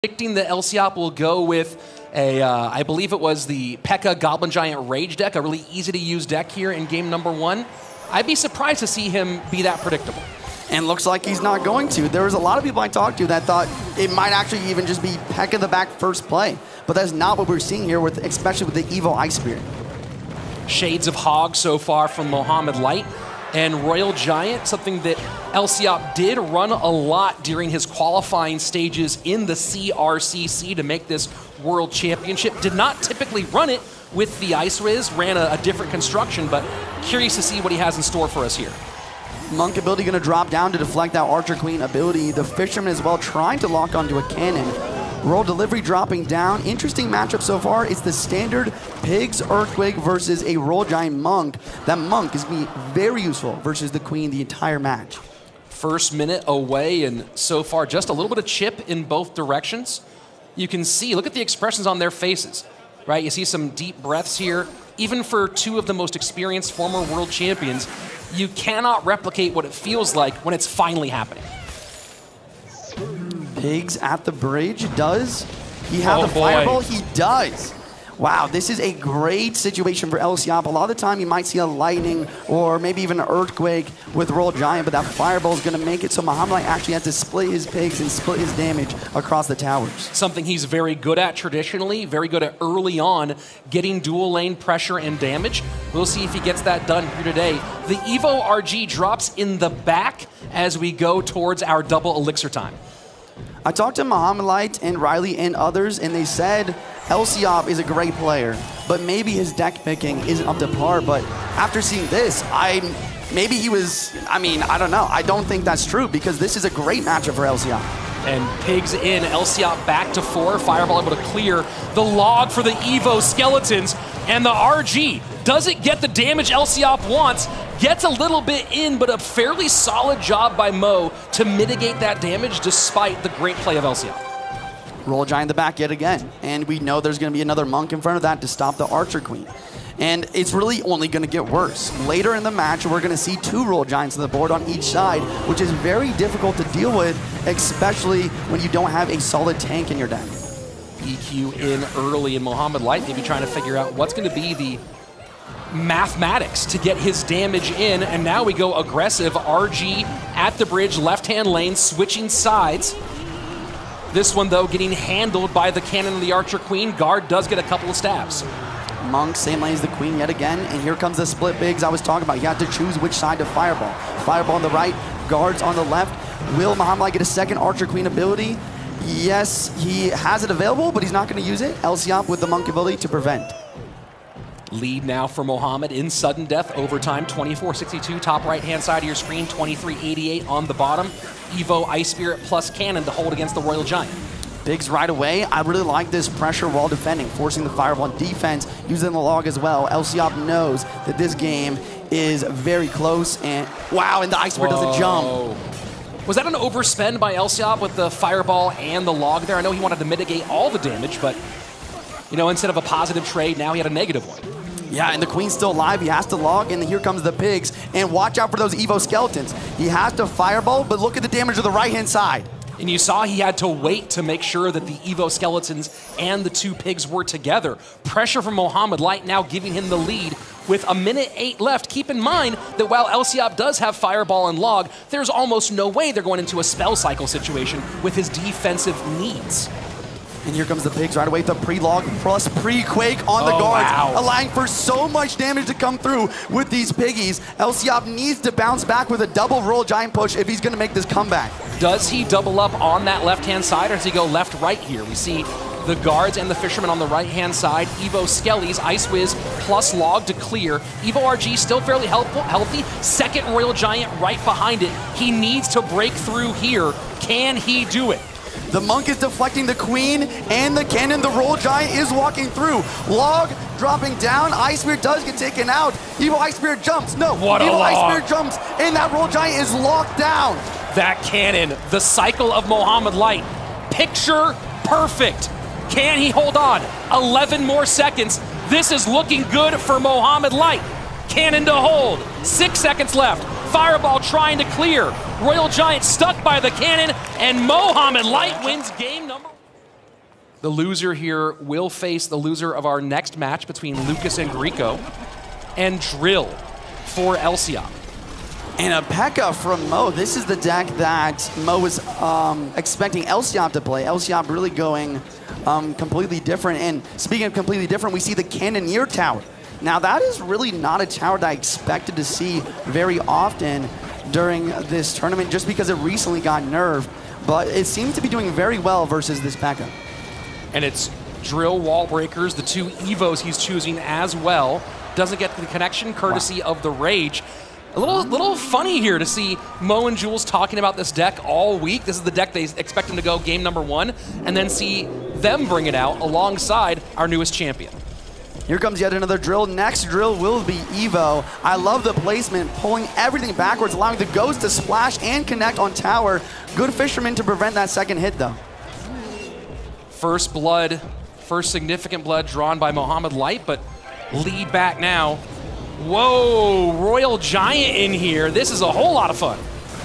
Predicting that Lciop will go with a, I believe it was the P.E.K.K.A. Goblin Giant Rage deck, a really easy to use deck here in game number 1. I'd be surprised to see him be that predictable. And looks like he's not going to. There was a lot of people I talked to that thought it might actually even just be P.E.K.K.A. the back first play. But that's not what we're seeing here, with, especially with the Evo Ice Spirit. Shades of Hog so far from Mohamed Light. And Royal Giant, something that Lciop did run a lot during his qualifying stages in the CRCC to make this World Championship. Did not typically run it with the Ice Wiz, ran a different construction, but curious to see what he has in store for us here. Monk ability going to drop down to deflect that Archer Queen ability. The Fisherman as well trying to lock onto a cannon. Roll Delivery dropping down. Interesting matchup so far. It's the standard Pigs Earthquake versus a Roll Giant Monk. That Monk is going to be very useful versus the Queen the entire match. First minute away, and so far just a little bit of chip in both directions. You can see, look at the expressions on their faces, right? You see some deep breaths here. Even for two of the most experienced former world champions, you cannot replicate what it feels like when it's finally happening. Pigs at the bridge. Does he have the fireball? He does. Wow, this is a great situation for Lciop. A lot of the time you might see a lightning or maybe even an earthquake with Royal Giant, but that fireball is going to make it so Mohamed Light actually has to split his pigs and split his damage across the towers. Something he's very good at traditionally, very good at early on, getting dual lane pressure and damage. We'll see if he gets that done here today. The Evo RG drops in the back as we go towards our double elixir time. I talked to Mohamed Light and Riley and others, and they said Lciop is a great player, but maybe his deck picking isn't up to par. But after seeing this, maybe he was, I don't know. I don't think that's true, because this is a great matchup for Lciop. And Pigs in, Lciop back to 4, Fireball able to clear the log for the Evo Skeletons, and the RG doesn't get the damage Lciop wants, gets a little bit in, but a fairly solid job by Mo to mitigate that damage despite the great play of Lciop. Roll Giant in the back yet again, and we know there's going to be another Monk in front of that to stop the Archer Queen. And it's really only going to get worse. Later in the match, we're going to see 2 Roll Giants on the board on each side, which is very difficult to deal with, especially when you don't have a solid tank in your deck. EQ in early, and Mohamed Light maybe trying to figure out what's going to be the mathematics to get his damage in, and now we go aggressive. RG at the bridge, left-hand lane, switching sides. This one, though, getting handled by the cannon of the Archer Queen. Guard does get a couple of stabs. Monk, same lane as the Queen yet again, and here comes the split bigs I was talking about. You have to choose which side to fireball. Fireball on the right, guards on the left. Will Mohamed Light get a second Archer Queen ability? Yes, he has it available, but he's not going to use it. Lciop with the Monk ability to prevent. Lead now for Mohamed in sudden death overtime, 24-62, top right-hand side of your screen, 23-88 on the bottom. Evo Ice Spirit plus cannon to hold against the Royal Giant. Bigs right away. I really like this pressure while defending, forcing the fireball defense, using the log as well. Lciop knows that this game is very close, and wow, and the Ice Spirit doesn't jump. Was that an overspend by Lciop with the fireball and the log there? I know he wanted to mitigate all the damage, but you know, instead of a positive trade, now he had a negative one. Yeah, and the Queen's still alive. He has to log, and here comes the Pigs. And watch out for those Evo Skeletons. He has to fireball, but look at the damage to the right-hand side. And you saw he had to wait to make sure that the Evo Skeletons and the 2 Pigs were together. Pressure from Mohamed Light now giving him the lead with 1:08 left. Keep in mind that while Lciop does have fireball and log, there's almost no way they're going into a spell cycle situation with his defensive needs. And here comes the Pigs right away with the pre-log plus pre-quake on the guards, allowing for so much damage to come through with these piggies. Lciop needs to bounce back with a double Roll Giant push if he's going to make this comeback. Does he double up on that left-hand side, or does he go left-right here? We see the guards and the fishermen on the right-hand side. Evo Skellies, Ice Wiz plus log to clear. Evo RG still fairly healthy. Second Royal Giant right behind it. He needs to break through here. Can he do it? The Monk is deflecting the Queen and the cannon. The Roll Giant is walking through. Log dropping down. Ice Spirit does get taken out. Evo Ice Spirit jumps. No, Evo Ice Spirit jumps, and that Roll Giant is locked down. That cannon, the cycle of Mohamed Light. Picture perfect. Can he hold on? 11 more seconds. This is looking good for Mohamed Light. Cannon to hold. 6 seconds left. Fireball trying to clear. Royal Giant stuck by the cannon, and Mohamed Light wins game number 1. The loser here will face the loser of our next match between Lucas and Greco, and Drill for Lciop. And a P.E.K.K.A. from Mo. This is the deck that Mo was expecting Lciop to play. Lciop really going completely different. And speaking of completely different, we see the Cannoneer Tower. Now that is really not a tower that I expected to see very often during this tournament, just because it recently got nerfed. But it seems to be doing very well versus this P.E.K.K.A. And it's Drill Wall Breakers, the 2 Evos he's choosing as well. Doesn't get the connection courtesy of the Rage. A little funny here to see Mo and Jules talking about this deck all week. This is the deck they expect him to go game number 1, and then see them bring it out alongside our newest champion. Here comes yet another Drill. Next Drill will be Evo. I love the placement, pulling everything backwards, allowing the Ghost to splash and connect on tower. Good Fisherman to prevent that second hit, though. First blood, first significant blood drawn by Mohamed Light, but lead back now. Whoa, Royal Giant in here. This is a whole lot of fun.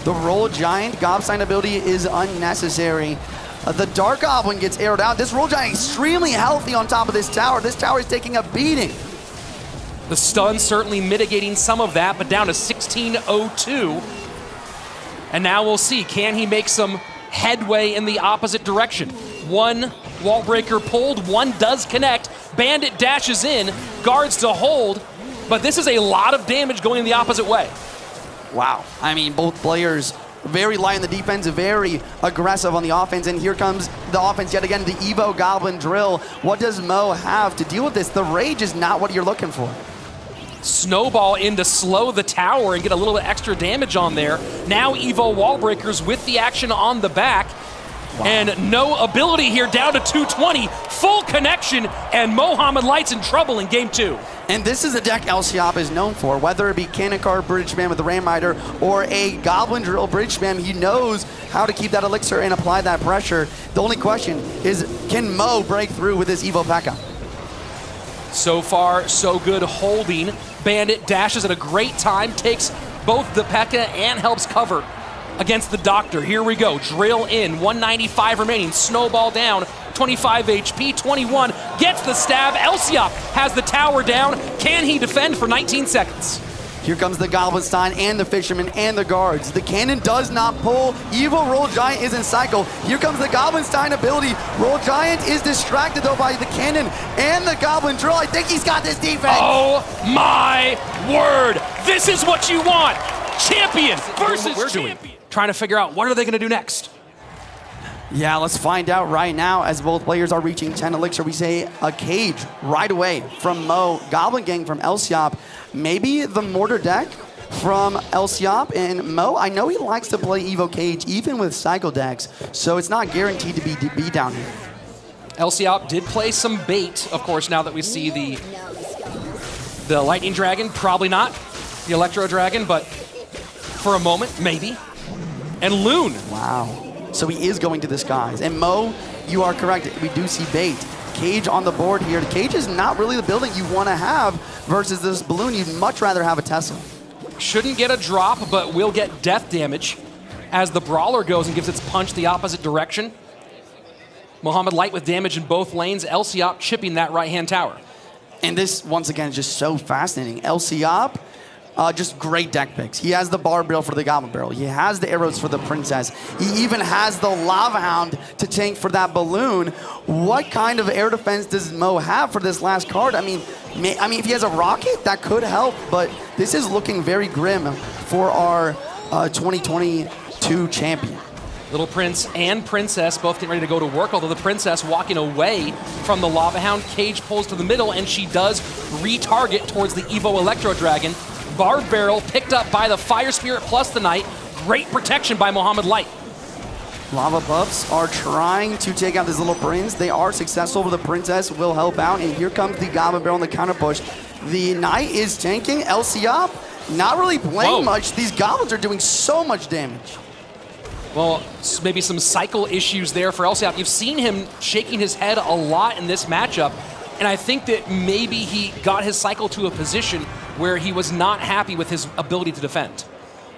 The Royal Giant Gobsign ability is unnecessary. The Dark Goblin gets arrowed out. This Royal Giant extremely healthy on top of this tower. This tower is taking a beating. The stun certainly mitigating some of that, but down to 1602. And now we'll see, can he make some headway in the opposite direction? One wall breaker pulled, one does connect. Bandit dashes in, guards to hold, but this is a lot of damage going the opposite way. Wow, I mean, both players very light in the defense, very aggressive on the offense, and here comes the offense yet again, the Evo Goblin Drill. What does Mo have to deal with this? The Rage is not what you're looking for. Snowball in to slow the tower and get a little bit extra damage on there. Now Evo Wall Breakers with the action on the back. Wow. And no ability here, down to 220. Full connection, and Mohamed Light's in trouble in game 2. And this is a deck Lciop is known for, whether it be Cannon Card Bridge Spam with the Ram Rider or a Goblin Drill Bridge Spam. He knows how to keep that elixir and apply that pressure. The only question is, can Mo break through with this Evo P.E.K.K.A.? So far, so good holding. Bandit dashes at a great time, takes both the P.E.K.K.A. and helps cover against the Doctor. Here we go, Drill in, 195 remaining, Snowball down, 25 HP, 21, gets the stab. Lciop has the tower down. Can he defend for 19 seconds? Here comes the Goblinstein and the Fisherman and the guards. The cannon does not pull. Evil Roll Giant is in cycle. Here comes the Goblinstein ability. Roll Giant is distracted though by the cannon and the Goblin Drill. I think he's got this defense. Oh my word. This is what you want. Champion versus champion. Trying to figure out what are they going to do next. Yeah, let's find out right now as both players are reaching 10 elixir. We say a cage right away from Mo. Goblin Gang from Lciop. Maybe the Mortar deck from Lciop. And Mo, I know he likes to play Evo Cage even with cycle decks, so it's not guaranteed to be down here. Lciop did play some bait, of course, now that we see the Lightning Dragon. Probably not the Electro Dragon, but for a moment, maybe. And Loon. Wow. So he is going to disguise. And Mo, you are correct. We do see bait. Cage on the board here. Cage is not really the building you want to have versus this balloon. You'd much rather have a Tesla. Shouldn't get a drop, but will get death damage as the Brawler goes and gives its punch the opposite direction. Mohamed Light with damage in both lanes. Lciop chipping that right-hand tower. And this, once again, is just so fascinating. Lciop, just great deck picks. He has the Barb Barrel for the Goblin Barrel. He has the arrows for the Princess. He even has the Lava Hound to tank for that balloon. What kind of air defense does Mo have for this last card? I mean, if he has a rocket, that could help, but this is looking very grim for our 2022 champion. Little Prince and Princess both getting ready to go to work, although the Princess walking away from the Lava Hound. Cage pulls to the middle, and she does retarget towards the Evo Electro Dragon. Barb Barrel picked up by the Fire Spirit plus the Knight. Great protection by Mohamed Light. Lava Pups are trying to take out this Little Prince. They are successful, but the Princess will help out, and here comes the Goblin Barrel on the counter push. The Knight is tanking. Lciop not really playing much. These Goblins are doing so much damage. Well, maybe some cycle issues there for Lciop. You've seen him shaking his head a lot in this matchup, and I think that maybe he got his cycle to a position where he was not happy with his ability to defend.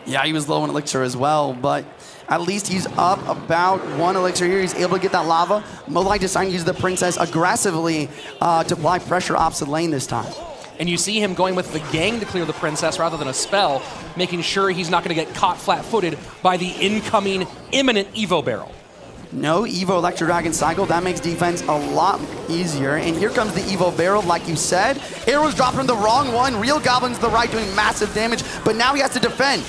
Yeah, he was low in elixir as well, but At least he's up about 1 elixir here. He's able to get that lava. Mohamed deciding to use the princess aggressively to apply pressure opposite lane this time. And you see him going with the gang to clear the princess rather than a spell, making sure he's not going to get caught flat-footed by the incoming imminent Evo barrel. No Evo Electro Dragon cycle. That makes defense a lot easier. And here comes the Evo barrel, like you said. Arrows dropped from the wrong one. Real Goblins to the right doing massive damage, but now he has to defend.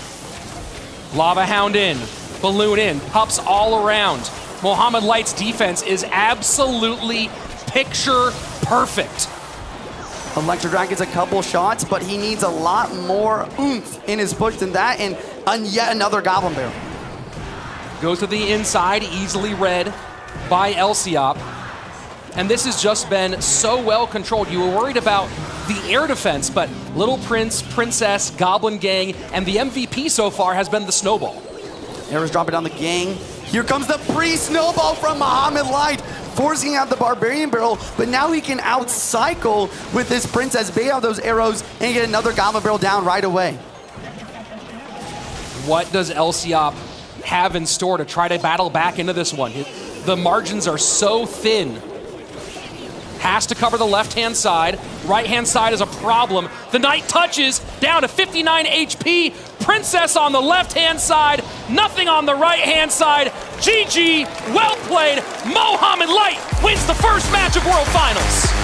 Lava Hound in, Balloon in, pups all around. Mohamed Light's defense is absolutely picture perfect. Electro Dragon's a couple shots, but he needs a lot more oomph in his push than that, and yet another Goblin Barrel. Goes to the inside, easily read by Lciop. And this has just been so well controlled. You were worried about the air defense, but Little Prince, Princess, Goblin Gang, and the MVP so far has been the Snowball. Arrows dropping down the gang. Here comes the pre-snowball from Mohamed Light, forcing out the Barbarian Barrel, but now he can out-cycle with his Princess, bait out those arrows, and get another Goblin Barrel down right away. What does Lciop have in store to try to battle back into this one? The margins are so thin. Has to cover the left-hand side. Right-hand side is a problem. The Knight touches, down to 59 HP. Princess on the left-hand side, nothing on the right-hand side. GG, well played. Mohamed Light wins the first match of World Finals.